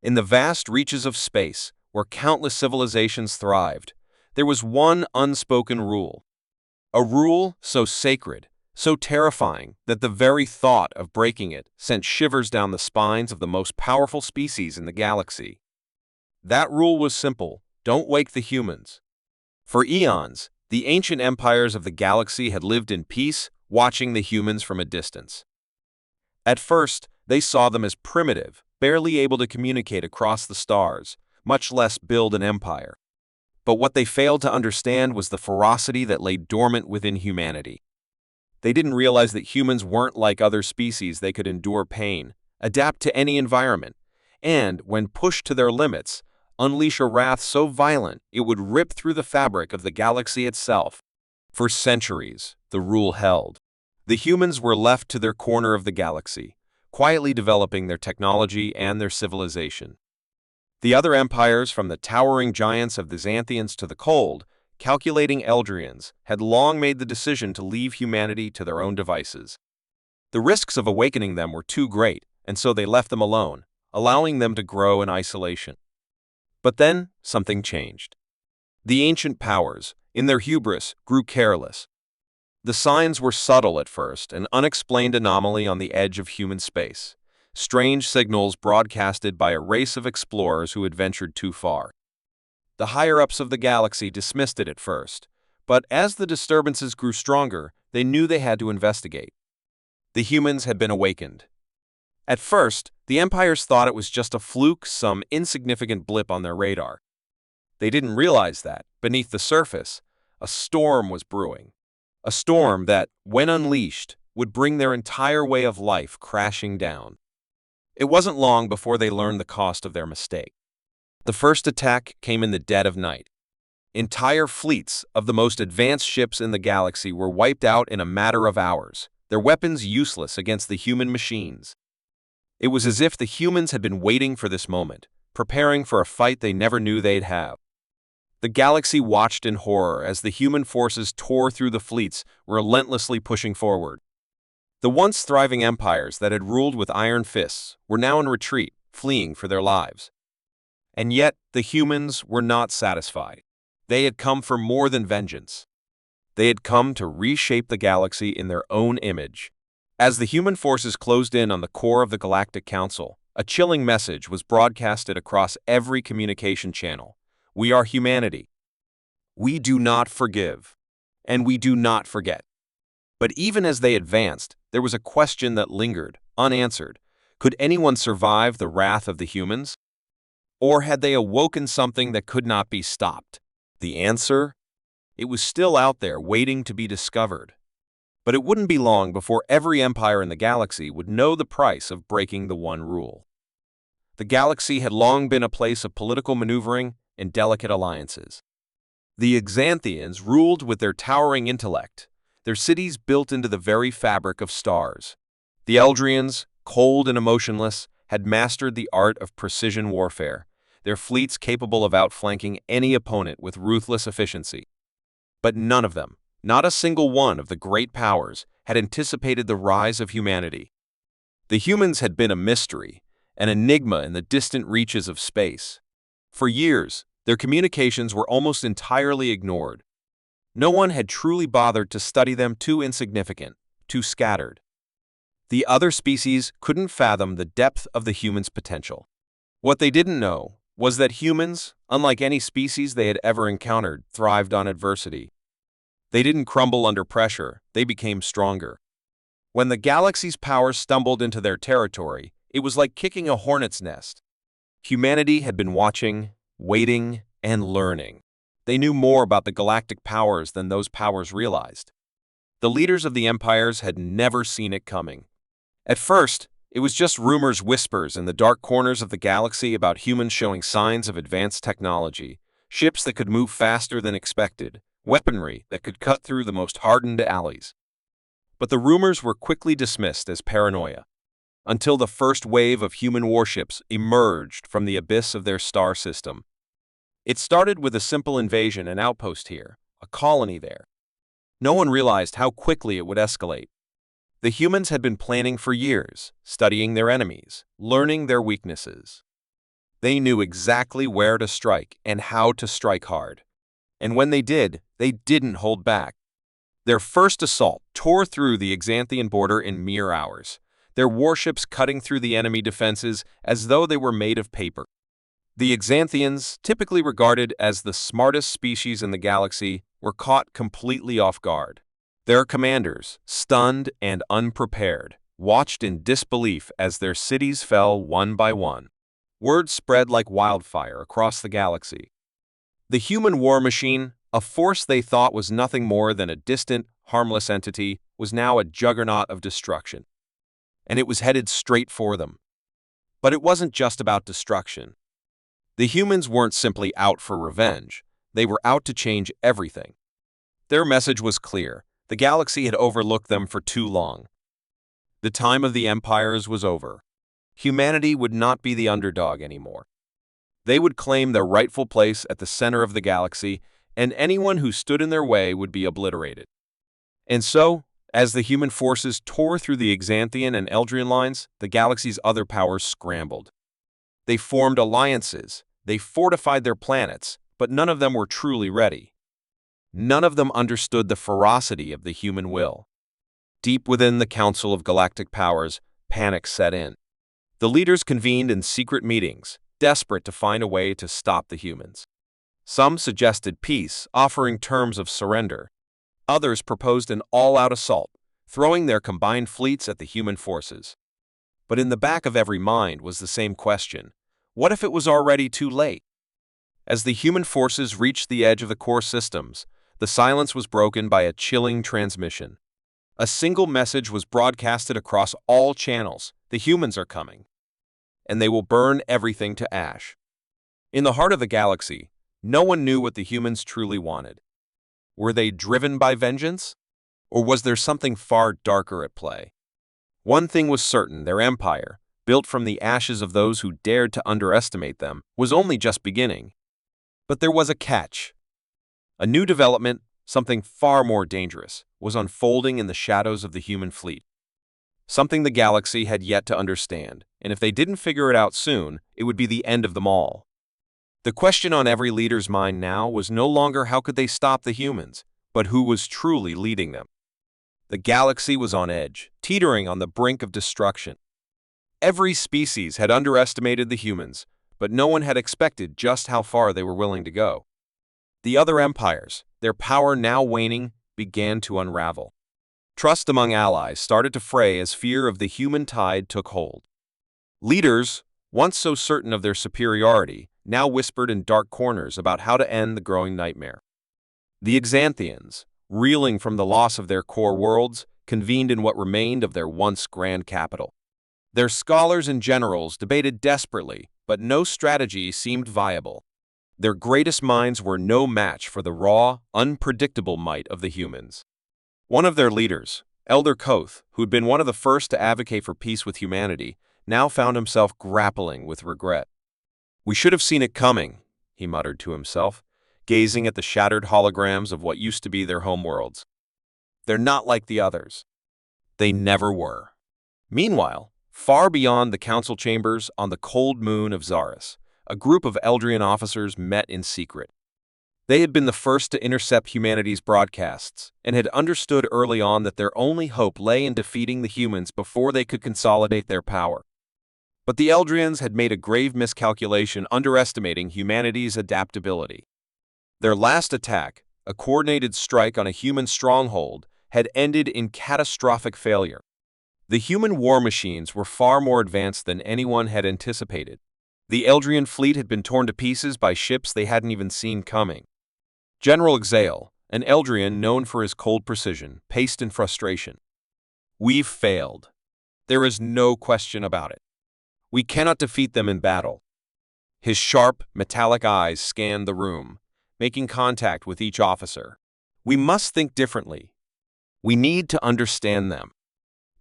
In the vast reaches of space, where countless civilizations thrived, there was one unspoken rule. A rule so sacred, so terrifying, that the very thought of breaking it sent shivers down the spines of the most powerful species in the galaxy. That rule was simple: don't wake the humans. For eons, the ancient empires of the galaxy had lived in peace, watching the humans from a distance. At first, they saw them as primitive, barely able to communicate across the stars, much less build an empire. But what they failed to understand was the ferocity that lay dormant within humanity. They didn't realize that humans weren't like other species. They could endure pain, adapt to any environment, and, when pushed to their limits, unleash a wrath so violent it would rip through the fabric of the galaxy itself. For centuries, the rule held. The humans were left to their corner of the galaxy, quietly developing their technology and their civilization. The other empires, from the towering giants of the Xanthians to the cold, calculating Eldrians, had long made the decision to leave humanity to their own devices. The risks of awakening them were too great, and so they left them alone, allowing them to grow in isolation. But then, something changed. The ancient powers, in their hubris, grew careless. The signs were subtle at first, an unexplained anomaly on the edge of human space. Strange signals broadcasted by a race of explorers who had ventured too far. The higher-ups of the galaxy dismissed it at first, but as the disturbances grew stronger, they knew they had to investigate. The humans had been awakened. At first, the empires thought it was just a fluke, some insignificant blip on their radar. They didn't realize that, beneath the surface, a storm was brewing. A storm that, when unleashed, would bring their entire way of life crashing down. It wasn't long before they learned the cost of their mistake. The first attack came in the dead of night. Entire fleets of the most advanced ships in the galaxy were wiped out in a matter of hours, their weapons useless against the human machines. It was as if the humans had been waiting for this moment, preparing for a fight they never knew they'd have. The galaxy watched in horror as the human forces tore through the fleets, relentlessly pushing forward. The once thriving empires that had ruled with iron fists were now in retreat, fleeing for their lives. And yet, the humans were not satisfied. They had come for more than vengeance. They had come to reshape the galaxy in their own image. As the human forces closed in on the core of the Galactic Council, a chilling message was broadcasted across every communication channel. We are humanity. We do not forgive, and we do not forget. But even as they advanced, there was a question that lingered, unanswered. Could anyone survive the wrath of the humans? Or had they awoken something that could not be stopped? The answer? It was still out there, waiting to be discovered. But it wouldn't be long before every empire in the galaxy would know the price of breaking the one rule. The galaxy had long been a place of political maneuvering and delicate alliances. The Xanthians ruled with their towering intellect, their cities built into the very fabric of stars. The Eldrians, cold and emotionless, had mastered the art of precision warfare, their fleets capable of outflanking any opponent with ruthless efficiency. But none of them, not a single one of the great powers, had anticipated the rise of humanity. The humans had been a mystery, an enigma in the distant reaches of space. For years, their communications were almost entirely ignored. No one had truly bothered to study them, too insignificant, too scattered. The other species couldn't fathom the depth of the humans' potential. What they didn't know was that humans, unlike any species they had ever encountered, thrived on adversity. They didn't crumble under pressure, they became stronger. When the galaxy's power stumbled into their territory, it was like kicking a hornet's nest. Humanity had been watching, waiting, and learning. They knew more about the galactic powers than those powers realized. The leaders of the empires had never seen it coming. At first, it was just rumors, whispers in the dark corners of the galaxy about humans showing signs of advanced technology, ships that could move faster than expected, weaponry that could cut through the most hardened alleys. But the rumors were quickly dismissed as paranoia, until the first wave of human warships emerged from the abyss of their star system. It started with a simple invasion, an outpost here, a colony there. No one realized how quickly it would escalate. The humans had been planning for years, studying their enemies, learning their weaknesses. They knew exactly where to strike and how to strike hard. And when they did, they didn't hold back. Their first assault tore through the Xanthian border in mere hours, their warships cutting through the enemy defenses as though they were made of paper. The Xanthians, typically regarded as the smartest species in the galaxy, were caught completely off guard. Their commanders, stunned and unprepared, watched in disbelief as their cities fell one by one. Word spread like wildfire across the galaxy. The human war machine, a force they thought was nothing more than a distant, harmless entity, was now a juggernaut of destruction. And it was headed straight for them. But it wasn't just about destruction. The humans weren't simply out for revenge. They were out to change everything. Their message was clear. The galaxy had overlooked them for too long. The time of the empires was over. Humanity would not be the underdog anymore. They would claim their rightful place at the center of the galaxy, and anyone who stood in their way would be obliterated. And so, as the human forces tore through the Xanthian and Eldrian lines, the galaxy's other powers scrambled. They formed alliances, they fortified their planets, but none of them were truly ready. None of them understood the ferocity of the human will. Deep within the Council of Galactic Powers, panic set in. The leaders convened in secret meetings, desperate to find a way to stop the humans. Some suggested peace, offering terms of surrender. Others proposed an all-out assault, throwing their combined fleets at the human forces. But in the back of every mind was the same question: what if it was already too late? As the human forces reached the edge of the core systems, the silence was broken by a chilling transmission. A single message was broadcasted across all channels: the humans are coming, and they will burn everything to ash. In the heart of the galaxy, no one knew what the humans truly wanted. Were they driven by vengeance? Or was there something far darker at play? One thing was certain: their empire, built from the ashes of those who dared to underestimate them, was only just beginning. But there was a catch. A new development, something far more dangerous, was unfolding in the shadows of the human fleet. Something the galaxy had yet to understand, and if they didn't figure it out soon, it would be the end of them all. The question on every leader's mind now was no longer how could they stop the humans, but who was truly leading them. The galaxy was on edge, teetering on the brink of destruction. Every species had underestimated the humans, but no one had expected just how far they were willing to go. The other empires, their power now waning, began to unravel. Trust among allies started to fray as fear of the human tide took hold. Leaders, once so certain of their superiority, now whispered in dark corners about how to end the growing nightmare. The Xanthians, reeling from the loss of their core worlds, convened in what remained of their once grand capital. Their scholars and generals debated desperately, but no strategy seemed viable. Their greatest minds were no match for the raw, unpredictable might of the humans. One of their leaders, Elder Koth, who had been one of the first to advocate for peace with humanity, now found himself grappling with regret. "We should have seen it coming," he muttered to himself, gazing at the shattered holograms of what used to be their homeworlds. "They're not like the others." They never were. Meanwhile, far beyond the council chambers on the cold moon of Zaris, a group of Eldrian officers met in secret. They had been the first to intercept humanity's broadcasts, and had understood early on that their only hope lay in defeating the humans before they could consolidate their power. But the Eldrians had made a grave miscalculation, underestimating humanity's adaptability. Their last attack, a coordinated strike on a human stronghold, had ended in catastrophic failure. The human war machines were far more advanced than anyone had anticipated. The Eldrian fleet had been torn to pieces by ships they hadn't even seen coming. General Xael, an Eldrian known for his cold precision, paced in frustration. "We've failed. There is no question about it. We cannot defeat them in battle." His sharp, metallic eyes scanned the room, making contact with each officer. "We must think differently. We need to understand them."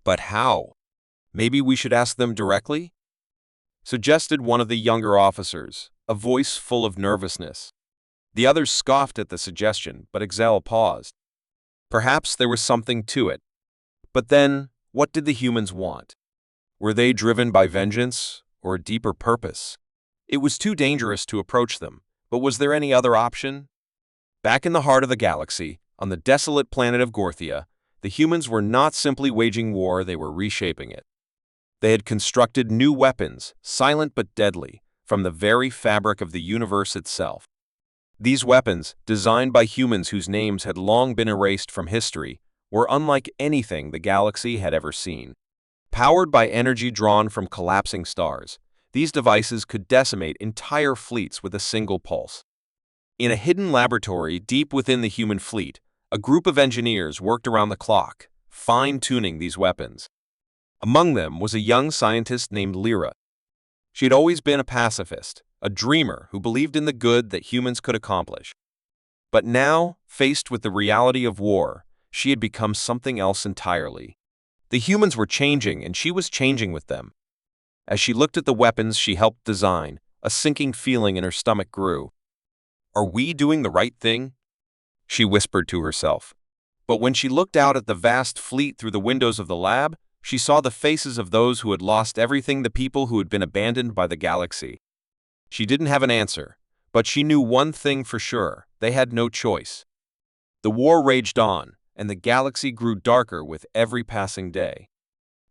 "But how? Maybe we should ask them directly?" suggested one of the younger officers, a voice full of nervousness. The others scoffed at the suggestion, but Xael paused. Perhaps there was something to it. But then, what did the humans want? Were they driven by vengeance or a deeper purpose? It was too dangerous to approach them, but was there any other option? Back in the heart of the galaxy, on the desolate planet of Gorthia, the humans were not simply waging war, they were reshaping it. They had constructed new weapons, silent but deadly, from the very fabric of the universe itself. These weapons, designed by humans whose names had long been erased from history, were unlike anything the galaxy had ever seen. Powered by energy drawn from collapsing stars, these devices could decimate entire fleets with a single pulse. In a hidden laboratory deep within the human fleet, a group of engineers worked around the clock, fine-tuning these weapons. Among them was a young scientist named Lyra. She had always been a pacifist, a dreamer who believed in the good that humans could accomplish. But now, faced with the reality of war, she had become something else entirely. The humans were changing, and she was changing with them. As she looked at the weapons she helped design, a sinking feeling in her stomach grew. "Are we doing the right thing?" she whispered to herself. But when she looked out at the vast fleet through the windows of the lab, she saw the faces of those who had lost everything, the people who had been abandoned by the galaxy. She didn't have an answer, but she knew one thing for sure: they had no choice. The war raged on, and the galaxy grew darker with every passing day.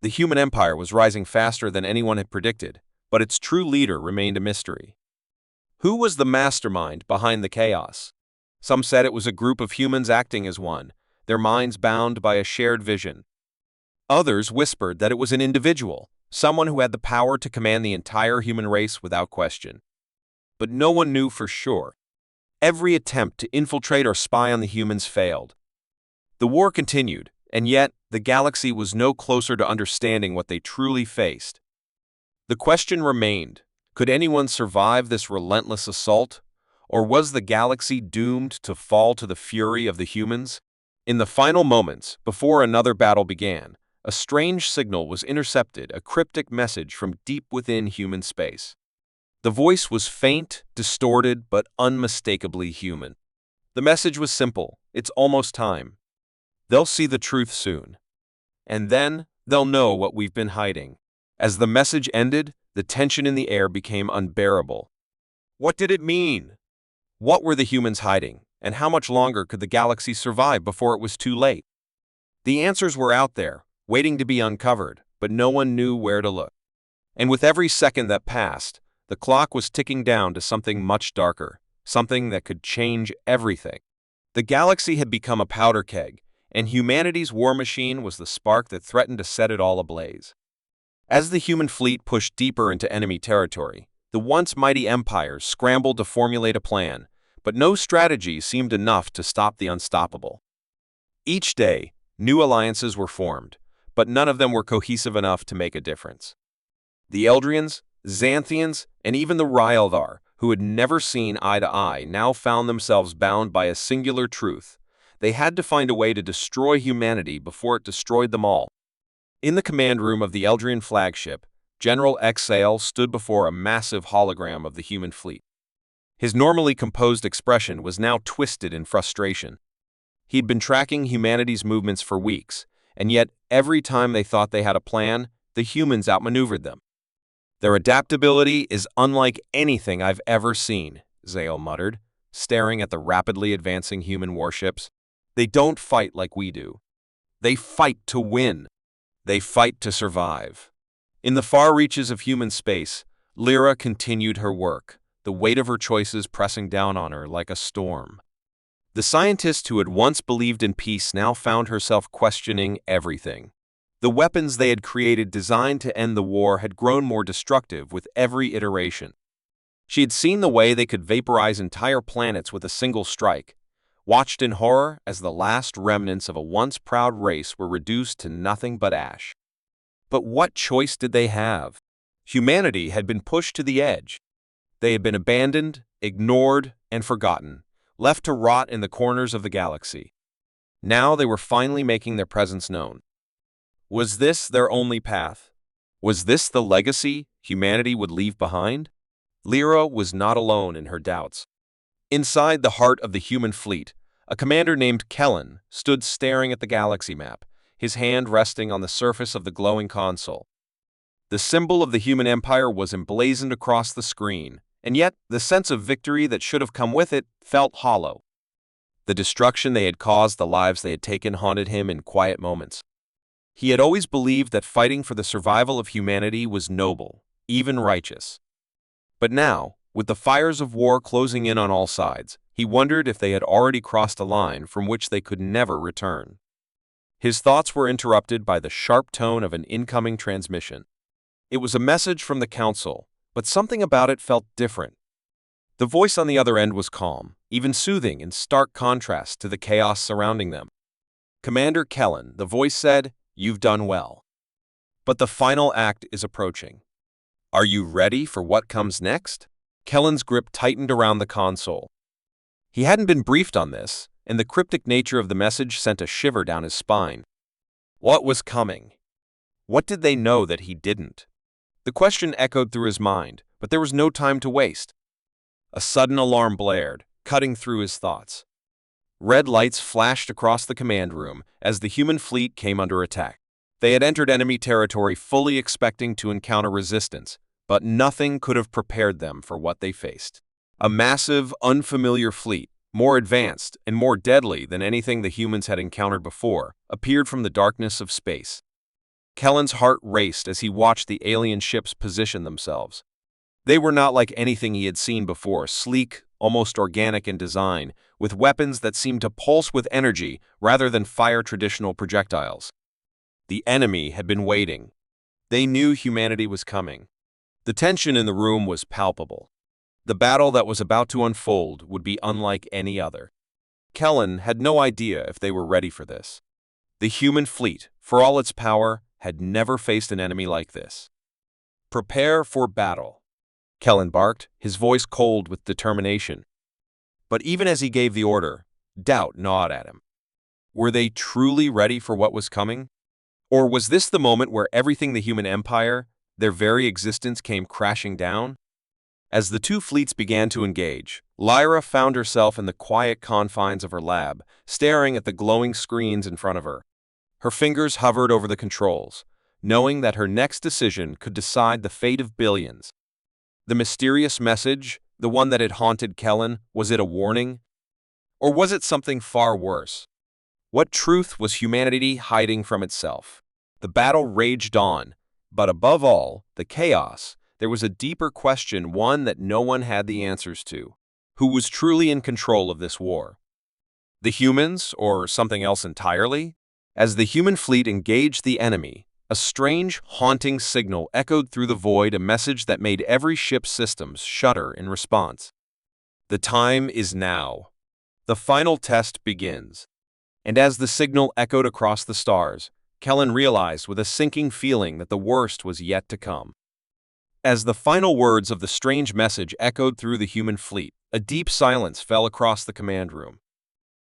The human empire was rising faster than anyone had predicted, but its true leader remained a mystery. Who was the mastermind behind the chaos? Some said it was a group of humans acting as one, their minds bound by a shared vision. Others whispered that it was an individual, someone who had the power to command the entire human race without question. But no one knew for sure. Every attempt to infiltrate or spy on the humans failed. The war continued, and yet the galaxy was no closer to understanding what they truly faced. The question remained: could anyone survive this relentless assault? Or was the galaxy doomed to fall to the fury of the humans? In the final moments, before another battle began, a strange signal was intercepted, a cryptic message from deep within human space. The voice was faint, distorted, but unmistakably human. The message was simple: it's almost time. They'll see the truth soon. And then, they'll know what we've been hiding. As the message ended, the tension in the air became unbearable. What did it mean? What were the humans hiding, and how much longer could the galaxy survive before it was too late? The answers were out there, waiting to be uncovered, but no one knew where to look. And with every second that passed, the clock was ticking down to something much darker, something that could change everything. The galaxy had become a powder keg, and humanity's war machine was the spark that threatened to set it all ablaze. As the human fleet pushed deeper into enemy territory, the once mighty empires scrambled to formulate a plan, but no strategy seemed enough to stop the unstoppable. Each day, new alliances were formed, but none of them were cohesive enough to make a difference. The Eldrians, Xanthians, and even the Ryaldar, who had never seen eye to eye, now found themselves bound by a singular truth: they had to find a way to destroy humanity before it destroyed them all. In the command room of the Eldrian flagship, General Exhale stood before a massive hologram of the human fleet. His normally composed expression was now twisted in frustration. He'd been tracking humanity's movements for weeks, and yet every time they thought they had a plan, the humans outmaneuvered them. "Their adaptability is unlike anything I've ever seen," Zale muttered, staring at the rapidly advancing human warships. "They don't fight like we do. They fight to win. They fight to survive." In the far reaches of human space, Lyra continued her work, the weight of her choices pressing down on her like a storm. The scientist who had once believed in peace now found herself questioning everything. The weapons they had created designed to end the war had grown more destructive with every iteration. She had seen the way they could vaporize entire planets with a single strike, watched in horror as the last remnants of a once proud race were reduced to nothing but ash. But what choice did they have? Humanity had been pushed to the edge. They had been abandoned, ignored, and forgotten, left to rot in the corners of the galaxy. Now they were finally making their presence known. Was this their only path? Was this the legacy humanity would leave behind? Lyra was not alone in her doubts. Inside the heart of the human fleet, a commander named Kellen stood staring at the galaxy map, his hand resting on the surface of the glowing console. The symbol of the human empire was emblazoned across the screen, and yet the sense of victory that should have come with it felt hollow. The destruction they had caused, the lives they had taken, haunted him in quiet moments. He had always believed that fighting for the survival of humanity was noble, even righteous. But now, with the fires of war closing in on all sides, he wondered if they had already crossed a line from which they could never return. His thoughts were interrupted by the sharp tone of an incoming transmission. It was a message from the Council, but something about it felt different. The voice on the other end was calm, even soothing, in stark contrast to the chaos surrounding them. "Commander Kellen," the voice said, "you've done well. But the final act is approaching. Are you ready for what comes next?" Kellen's grip tightened around the console. He hadn't been briefed on this, and the cryptic nature of the message sent a shiver down his spine. What was coming? What did they know that he didn't? The question echoed through his mind, but there was no time to waste. A sudden alarm blared, cutting through his thoughts. Red lights flashed across the command room as the human fleet came under attack. They had entered enemy territory fully expecting to encounter resistance, but nothing could have prepared them for what they faced. A massive, unfamiliar fleet, more advanced and more deadly than anything the humans had encountered before, appeared from the darkness of space. Kellen's heart raced as he watched the alien ships position themselves. They were not like anything he had seen before, sleek, almost organic in design, with weapons that seemed to pulse with energy rather than fire traditional projectiles. The enemy had been waiting. They knew humanity was coming. The tension in the room was palpable. The battle that was about to unfold would be unlike any other. Kellen had no idea if they were ready for this. The human fleet, for all its power, had never faced an enemy like this. "Prepare for battle," Kellen barked, his voice cold with determination. But even as he gave the order, doubt gnawed at him. Were they truly ready for what was coming? Or was this the moment where everything the human empire, their very existence, came crashing down? As the two fleets began to engage, Lyra found herself in the quiet confines of her lab, staring at the glowing screens in front of her. Her fingers hovered over the controls, knowing that her next decision could decide the fate of billions. The mysterious message, the one that had haunted Kellen, was it a warning? Or was it something far worse? What truth was humanity hiding from itself? The battle raged on, but above all, the chaos, there was a deeper question, one that no one had the answers to. Who was truly in control of this war? The humans, or something else entirely? As the human fleet engaged the enemy, a strange, haunting signal echoed through the void, a message that made every ship's systems shudder in response. The time is now. The final test begins. And as the signal echoed across the stars, Kellen realized with a sinking feeling that the worst was yet to come. As the final words of the strange message echoed through the human fleet, a deep silence fell across the command room.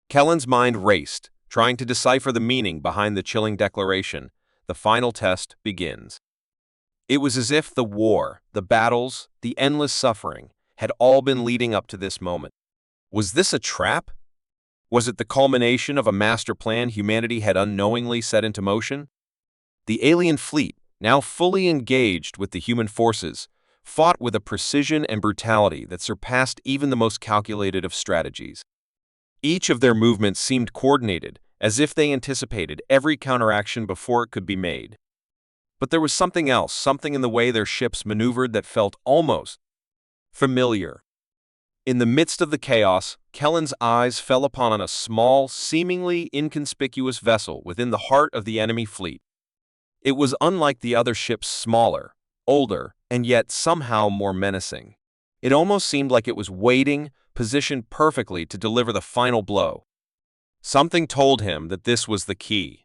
Kellen's mind raced, trying to decipher the meaning behind the chilling declaration. The final test begins. It was as if the war, the battles, the endless suffering had all been leading up to this moment. Was this a trap? Was it the culmination of a master plan humanity had unknowingly set into motion? The alien fleet, now fully engaged with the human forces, fought with a precision and brutality that surpassed even the most calculated of strategies. Each of their movements seemed coordinated, as if they anticipated every counteraction before it could be made. But there was something else, something in the way their ships maneuvered that felt almost familiar. In the midst of the chaos, Kellen's eyes fell upon a small, seemingly inconspicuous vessel within the heart of the enemy fleet. It was unlike the other ships, smaller, older, and yet somehow more menacing. It almost seemed like it was waiting, positioned perfectly to deliver the final blow. Something told him that this was the key.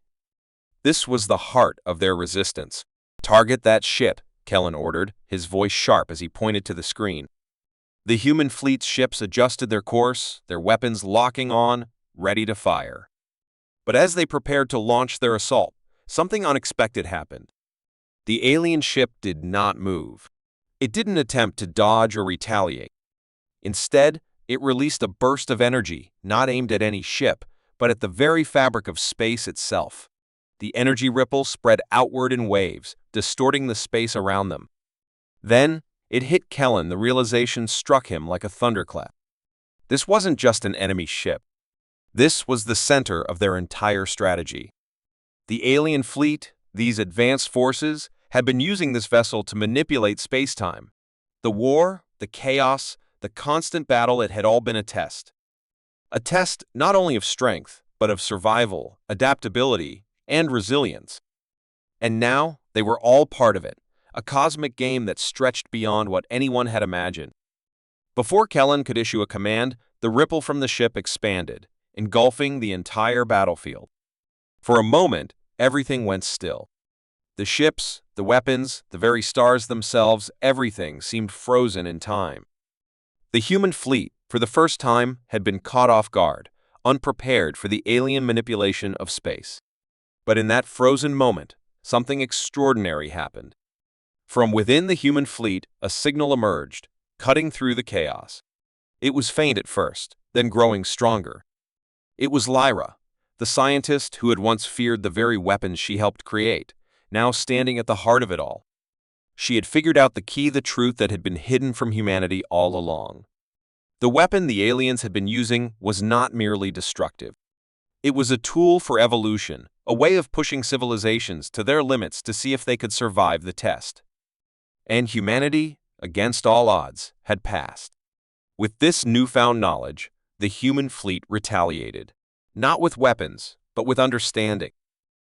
This was the heart of their resistance. "Target that ship," Kellen ordered, his voice sharp as he pointed to the screen. The human fleet's ships adjusted their course, their weapons locking on, ready to fire. But as they prepared to launch their assault, something unexpected happened. The alien ship did not move. It didn't attempt to dodge or retaliate. Instead, it released a burst of energy, not aimed at any ship, but at the very fabric of space itself. The energy ripple spread outward in waves, distorting the space around them. Then, it hit Kellen. The realization struck him like a thunderclap. This wasn't just an enemy ship. This was the center of their entire strategy. The alien fleet, these advanced forces, had been using this vessel to manipulate space-time. The war, the chaos, the constant battle, it had all been a test. A test not only of strength, but of survival, adaptability, and resilience. And now, they were all part of it, a cosmic game that stretched beyond what anyone had imagined. Before Kellen could issue a command, the ripple from the ship expanded, engulfing the entire battlefield. For a moment, everything went still. The ships, the weapons, the very stars themselves, everything seemed frozen in time. The human fleet, for the first time, had been caught off guard, unprepared for the alien manipulation of space. But in that frozen moment, something extraordinary happened. From within the human fleet, a signal emerged, cutting through the chaos. It was faint at first, then growing stronger. It was Lyra, the scientist who had once feared the very weapons she helped create, now standing at the heart of it all. She had figured out the key, the truth that had been hidden from humanity all along. The weapon the aliens had been using was not merely destructive. It was a tool for evolution, a way of pushing civilizations to their limits to see if they could survive the test. And humanity, against all odds, had passed. With this newfound knowledge, the human fleet retaliated. Not with weapons, but with understanding.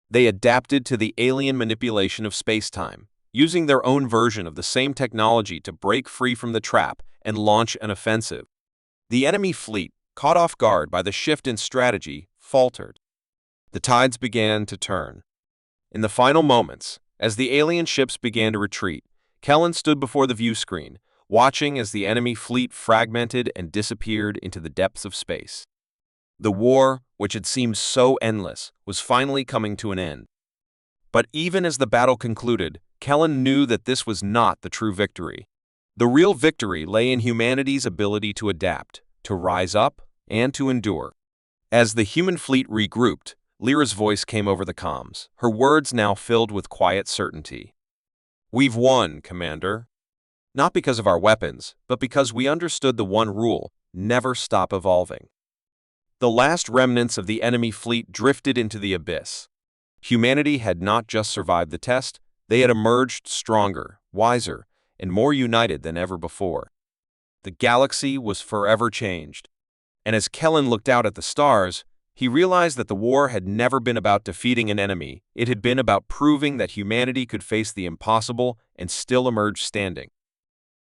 They adapted to the alien manipulation of space-time, using their own version of the same technology to break free from the trap and launch an offensive. The enemy fleet, caught off guard by the shift in strategy, faltered. The tides began to turn. In the final moments, as the alien ships began to retreat, Kellen stood before the view screen, watching as the enemy fleet fragmented and disappeared into the depths of space. The war, which had seemed so endless, was finally coming to an end. But even as the battle concluded, Kellen knew that this was not the true victory. The real victory lay in humanity's ability to adapt, to rise up, and to endure. As the human fleet regrouped, Lyra's voice came over the comms, her words now filled with quiet certainty. "We've won, Commander. Not because of our weapons, but because we understood the one rule: never stop evolving." The last remnants of the enemy fleet drifted into the abyss. Humanity had not just survived the test, they had emerged stronger, wiser, and more united than ever before. The galaxy was forever changed. And as Kellen looked out at the stars, he realized that the war had never been about defeating an enemy. It had been about proving that humanity could face the impossible and still emerge standing.